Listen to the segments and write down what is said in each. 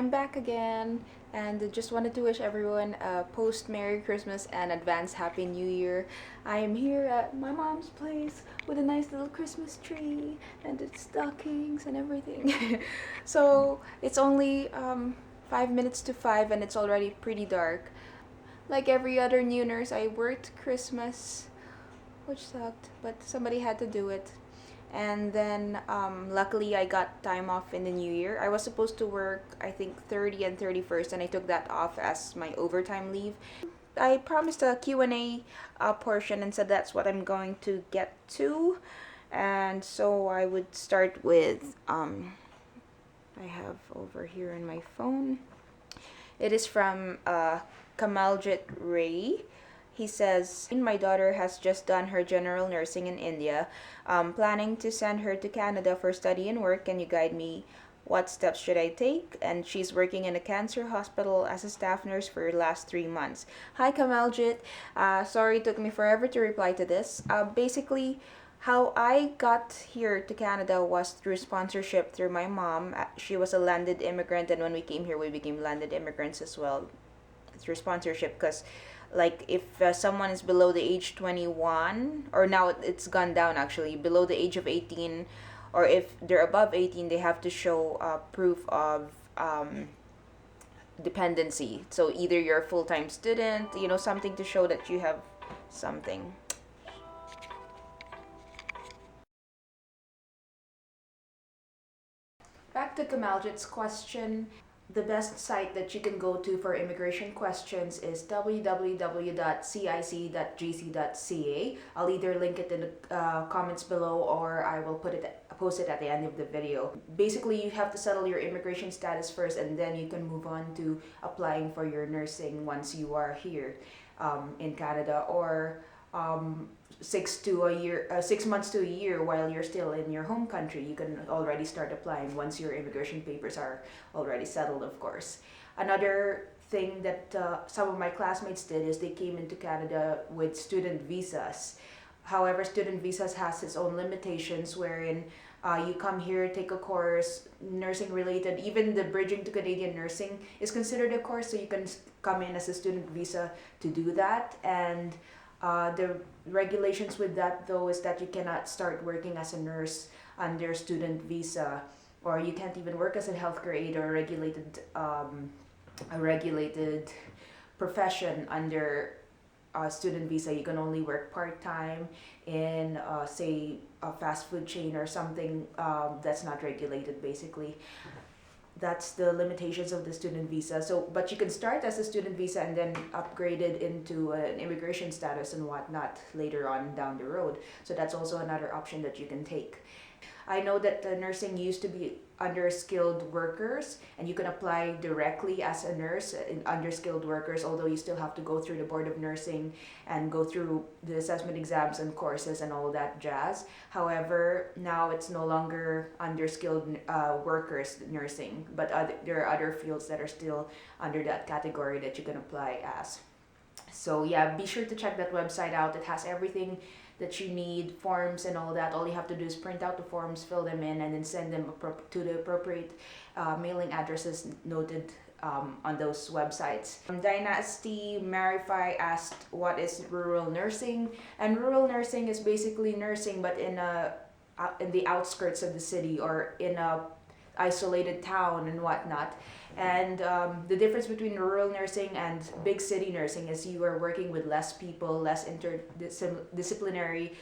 I'm back again and just wanted to wish everyone a post Merry Christmas and advance Happy New Year. I am here at my mom's place with a nice little Christmas tree and its stockings and everything. So it's only 5 minutes to 5 and it's already pretty dark. Like every other New Year's, I worked Christmas, which sucked, but somebody had to do it. And then luckily I got time off in the new year. I was supposed to work I think 30 and 31st, and I took that off as my overtime leave. I promised a Q&A portion and said that's what I'm going to get to. And so I would start with I have over here in my phone. It is from Kamaljit Ray. He says, my daughter has just done her general nursing in India. Planning to send her to Canada for study and work. Can you guide me? What steps should I take? And she's working in a cancer hospital as a staff nurse for the last 3 months. Hi, Kamaljit. Sorry, it took me forever to reply to this. Basically, how I got here to Canada was through sponsorship through my mom. She was a landed immigrant, and when we came here, we became landed immigrants as well through sponsorship, because like if someone is below the age 21, or now it's gone down actually, below the age of 18, or if they're above 18, they have to show proof of dependency. So either you're a full-time student, something to show that you have something. Back to Kamaljit's question. The best site that you can go to for immigration questions is www.cic.gc.ca. I'll either link it in the comments below, or I will post it at the end of the video. Basically, you have to settle your immigration status first, and then you can move on to applying for your nursing once you are here in Canada, or 6 months to a year while you're still in your home country. You can already start applying once your immigration papers are already settled, of course. Another thing that some of my classmates did is they came into Canada with student visas. However, student visas has its own limitations, wherein you come here, take a course, nursing related, even the bridging to Canadian nursing is considered a course, so you can come in as a student visa to do that. And the regulations with that, though, is that you cannot start working as a nurse under student visa, or you can't even work as a healthcare aide or a regulated profession under a student visa. You can only work part-time in say a fast food chain or something that's not regulated, basically. That's the limitations of the student visa. So, but you can start as a student visa and then upgrade it into an immigration status and whatnot later on down the road. So that's also another option that you can take. I know that the nursing used to be under skilled workers, and you can apply directly as a nurse in under skilled workers, although you still have to go through the Board of Nursing and go through the assessment exams and courses and all that jazz. However, now it's no longer under skilled workers nursing, but there are other fields that are still under that category that you can apply as. So yeah, be sure to check that website out. It has everything that you need, forms and all that. All you have to do is print out the forms, fill them in, and then send them to the appropriate mailing addresses noted on those websites. Dynasty Marify asked, what is rural nursing? And rural nursing is basically nursing, but in the outskirts of the city, or in a isolated town and whatnot. And the difference between rural nursing and big city nursing is you are working with less people, less interdisciplinary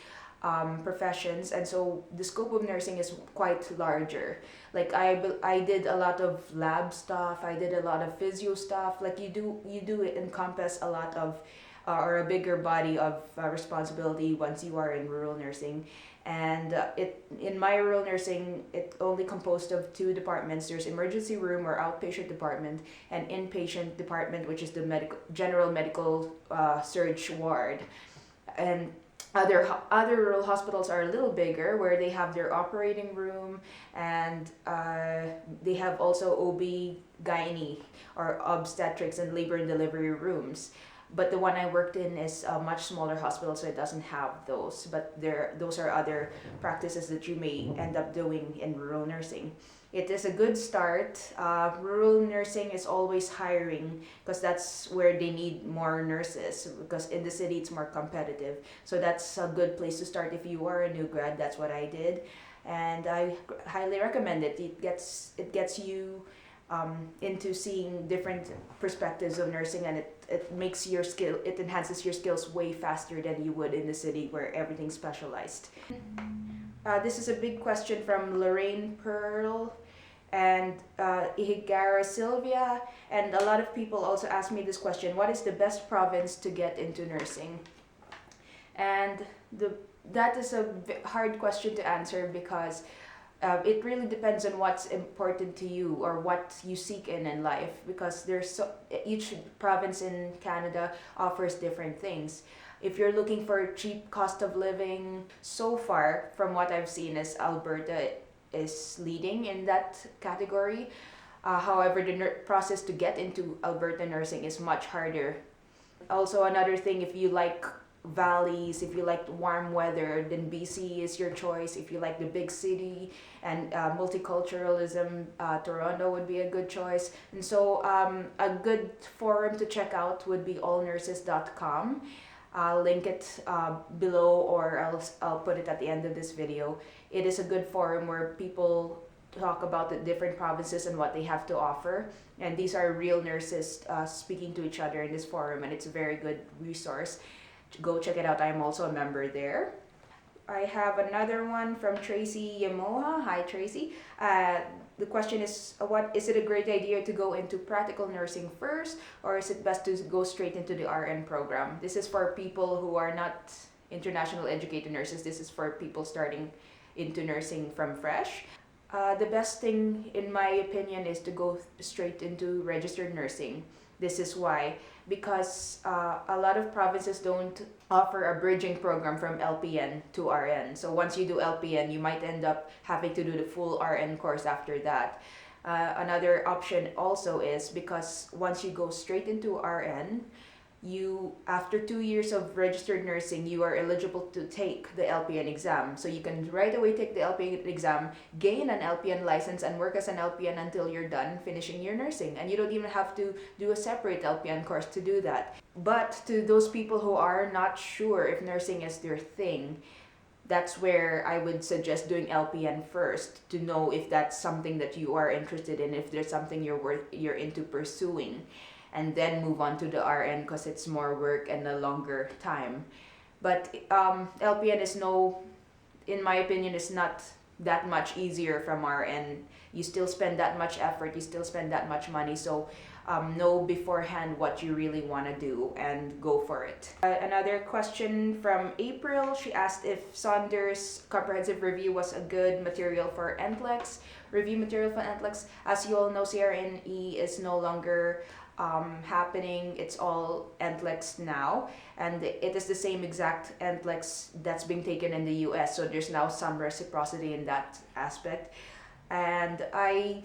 professions, and so the scope of nursing is quite larger. Like I did a lot of lab stuff, I did a lot of physio stuff. Like you do encompass a lot of or a bigger body of responsibility once you are in rural nursing. And in my rural nursing, it only composed of 2 departments. There's emergency room or outpatient department, and inpatient department, which is the general medical surge ward. And other rural hospitals are a little bigger, where they have their operating room, and they have also OB-GYN or obstetrics and labor and delivery rooms. But the one I worked in is a much smaller hospital, so it doesn't have those. But those are other practices that you may end up doing in rural nursing. It is a good start. Rural nursing is always hiring because that's where they need more nurses, because in the city it's more competitive. So that's a good place to start if you are a new grad. That's what I did, and I highly recommend it. It gets you into seeing different perspectives of nursing, and it makes your skill, it enhances your skills way faster than you would in the city where everything's specialized. This is a big question from Lorraine Pearl and Ihigara Sylvia, and a lot of people also ask me this question: what is the best province to get into nursing? And that is a hard question to answer, because it really depends on what's important to you or what you seek in life, because each province in Canada offers different things. If you're looking for cheap cost of living, so far from what I've seen is Alberta is leading in that category. However, the process to get into Alberta nursing is much harder. Also, another thing, if you like valleys, if you like warm weather, then BC is your choice. If you like the big city and multiculturalism, Toronto would be a good choice. And so a good forum to check out would be allnurses.com. I'll link it below, or I'll put it at the end of this video. It is a good forum where people talk about the different provinces and what they have to offer. And these are real nurses speaking to each other in this forum, and it's a very good resource. Go check it out. I'm also a member there. I have another one from Tracy Yamoha. Hi, Tracy. The question is, is it a great idea to go into practical nursing first, or is it best to go straight into the RN program? This is for people who are not international educated nurses. This is for people starting into nursing from fresh. The best thing, in my opinion, is to go straight into registered nursing. This is why, because a lot of provinces don't offer a bridging program from LPN to RN. So once you do LPN, you might end up having to do the full RN course after that. Another option also is, because once you go straight into RN, after 2 years of registered nursing, you are eligible to take the LPN exam. So you can right away take the LPN exam, gain an LPN license, and work as an LPN until you're done finishing your nursing. And you don't even have to do a separate LPN course to do that. But to those people who are not sure if nursing is their thing, that's where I would suggest doing LPN first, to know if that's something that you are interested in, if there's something you're into pursuing, and then move on to the RN, because it's more work and a longer time. But LPN is in my opinion, is not that much easier from RN. You still spend that much effort, you still spend that much money, so know beforehand what you really want to do and go for it. Another question from April. She asked if Saunders' comprehensive review was a good material for Endlichs. Review material for Endlichs. As you all know, CRNE is no longer happening. It's all Endlichs now, and it is the same exact Endlichs that's being taken in the US, so there's now some reciprocity in that aspect. And I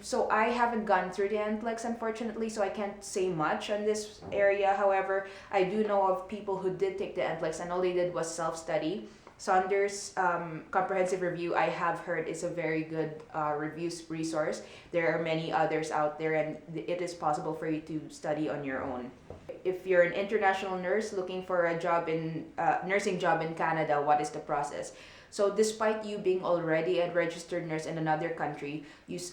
haven't gone through the Endlichs, unfortunately, so I can't say much on this area. However, I do know of people who did take the Endlichs, and all they did was self-study. Saunders' comprehensive review, I have heard, is a very good reviews resource. There are many others out there, and it is possible for you to study on your own. If you're an international nurse looking for a job nursing job in Canada, what is the process? So despite you being already a registered nurse in another country,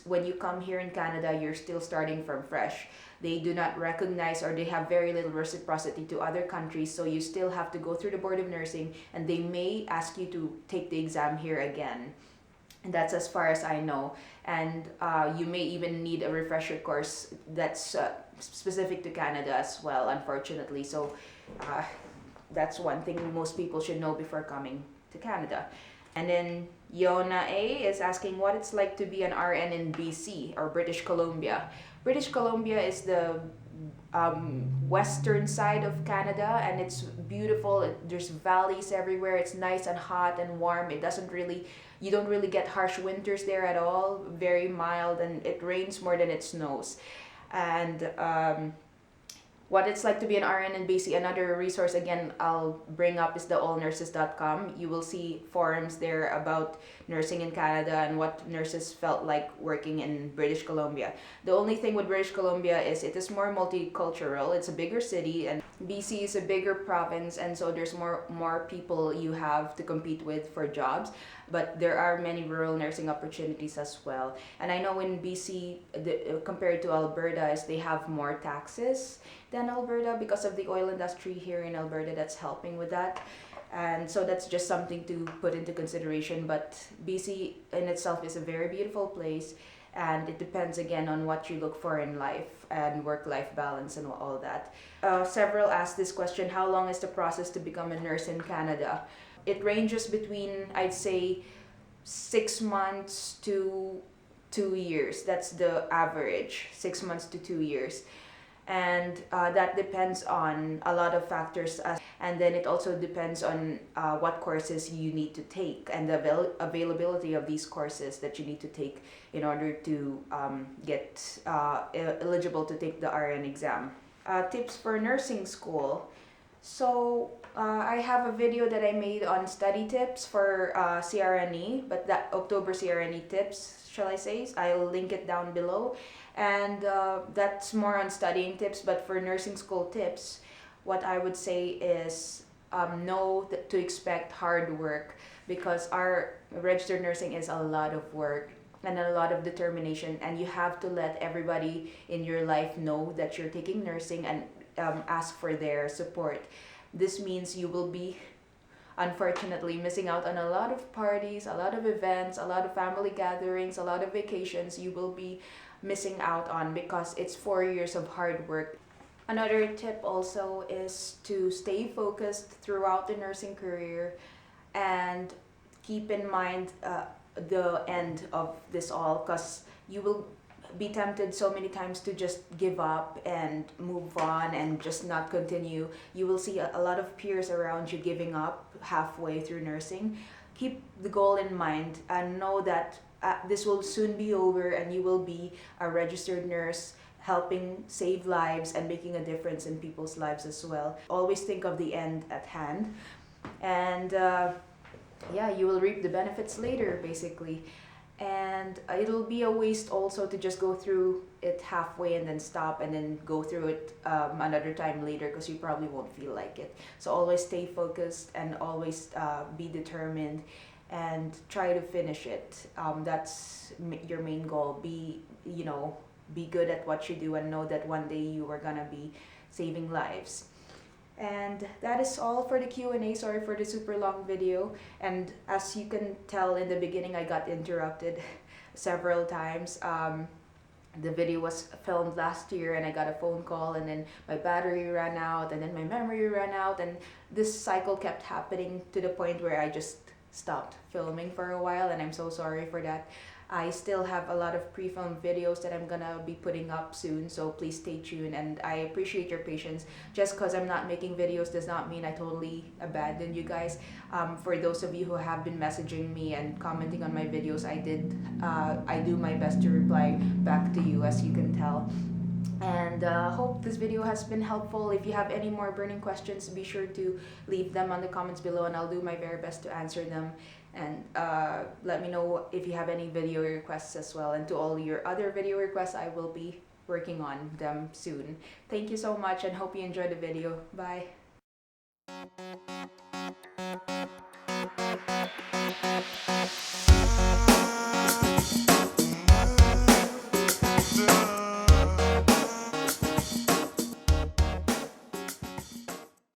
when you come here in Canada, you're still starting from fresh. They do not recognize, or they have very little reciprocity to other countries, so you still have to go through the Board of Nursing, and they may ask you to take the exam here again. And that's as far as I know. And you may even need a refresher course that's specific to Canada as well, unfortunately. So that's one thing most people should know before coming to Canada. And then Yona A is asking what it's like to be an RN in BC, or British Columbia. British Columbia is the western side of Canada, and it's beautiful. There's valleys everywhere. It's nice and hot and warm. You don't really get harsh winters there at all. Very mild, and it rains more than it snows. And What it's like to be an RN in BC. Another resource again I'll bring up is the allnurses.com. You will see forums there about nursing in Canada and what nurses felt like working in British Columbia. The only thing with British Columbia is it is more multicultural. It's a bigger city, and BC is a bigger province, and so there's more people you have to compete with for jobs. But there are many rural nursing opportunities as well. And I know in BC, compared to Alberta, is they have more taxes than Alberta because of the oil industry here in Alberta that's helping with that. And so that's just something to put into consideration. But BC in itself is a very beautiful place, and it depends again on what you look for in life and work-life balance and all that. Several asked this question: how long is the process to become a nurse in Canada? It ranges between, I'd say, 6 months to 2 years. That's the average, 6 months to 2 years. And that depends on a lot of factors, and then it also depends on what courses you need to take and the availability of these courses that you need to take in order to get eligible to take the RN exam. Tips for nursing school. So I have a video that I made on study tips for CRNE, but that October CRNE tips, shall I say? I'll link it down below. And that's more on studying tips, but for nursing school tips, what I would say is know to expect hard work, because our registered nursing is a lot of work and a lot of determination, and you have to let everybody in your life know that you're taking nursing and ask for their support. This means you will be unfortunately missing out on a lot of parties, a lot of events, a lot of family gatherings, a lot of vacations you will be missing out on because it's 4 years of hard work. Another tip also is to stay focused throughout the nursing career and keep in mind the end of this all, because you will be tempted so many times to just give up and move on and just not continue. You will see a lot of peers around you giving up halfway through nursing. Keep the goal in mind and know that this will soon be over and you will be a registered nurse helping save lives and making a difference in people's lives as well. Always think of the end at hand, and yeah, you will reap the benefits later basically. And it'll be a waste also to just go through it halfway and then stop and then go through it another time later, because you probably won't feel like it. So always stay focused and always be determined and try to finish it. That's your main goal. Be good at what you do and know that one day you are gonna be saving lives. And that is all for the Q&A. Sorry for the super long video. And as you can tell in the beginning, I got interrupted several times. The video was filmed last year and I got a phone call, and then my battery ran out, and then my memory ran out, and this cycle kept happening to the point where I just stopped filming for a while, and I'm so sorry for that. I still have a lot of pre-filmed videos that I'm gonna be putting up soon, so please stay tuned, and I appreciate your patience. Just because I'm not making videos does not mean I totally abandoned you guys. For those of you who have been messaging me and commenting on my videos, I do my best to reply back to you, as you can tell. And hope this video has been helpful. If you have any more burning questions, be sure to leave them on the comments below, and I'll do my very best to answer them. And let me know if you have any video requests as well. And to all your other video requests, I will be working on them soon. Thank you so much, and hope you enjoyed the video. Bye.